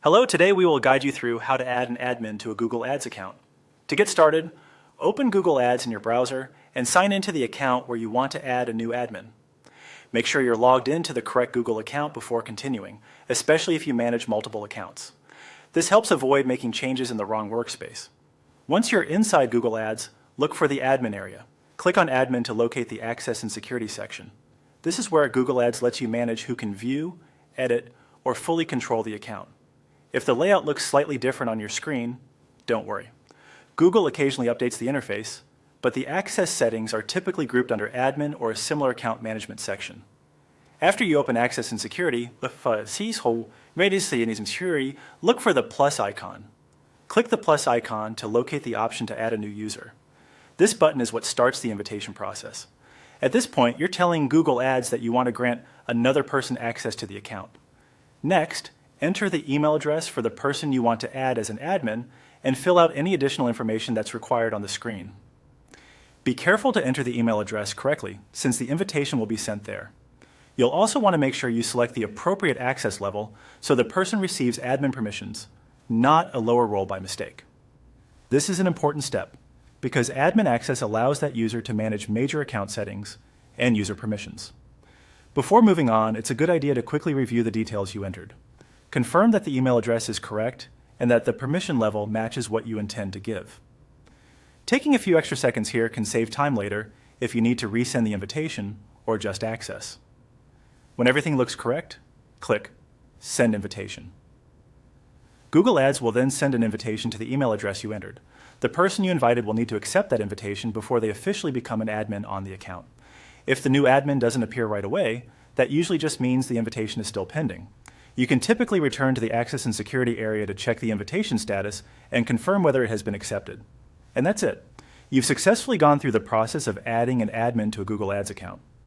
Hello, today we will guide you through how to add an admin to a Google Ads account. To get started, open Google Ads in your browser and sign into the account where you want to add a new admin. Make sure you're logged into the correct Google account before continuing, especially if you manage multiple accounts. This helps avoid making changes in the wrong workspace. Once you're inside Google Ads, look for the admin area. Click on admin to locate the access and security section. This is where Google Ads lets you manage who can view, edit, or fully control the account. If the layout looks slightly different on your screen, don't worry. Google occasionally updates the interface, but the access settings are typically grouped under admin or a similar account management section. After you open Access and Security, look for the plus icon. Click the plus icon to locate the option to add a new user. This button is what starts the invitation process. At this point, you're telling Google Ads that you want to grant another person access to the account. Next, enter the email address for the person you want to add as an admin and fill out any additional information that's required on the screen. Be careful to enter the email address correctly, since the invitation will be sent there. You'll also want to make sure you select the appropriate access level so the person receives admin permissions, not a lower role by mistake. This is an important step because admin access allows that user to manage major account settings and user permissions. Before moving on, it's a good idea to quickly review the details you entered. Confirm that the email address is correct and that the permission level matches what you intend to give. Taking a few extra seconds here can save time later if you need to resend the invitation or just access. When everything looks correct, click Send Invitation. Google Ads will then send an invitation to the email address you entered. The person you invited will need to accept that invitation before they officially become an admin on the account. If the new admin doesn't appear right away, that usually just means the invitation is still pending. You can typically return to the Access and Security area to check the invitation status and confirm whether it has been accepted. And that's it. You've successfully gone through the process of adding an admin to a Google Ads account.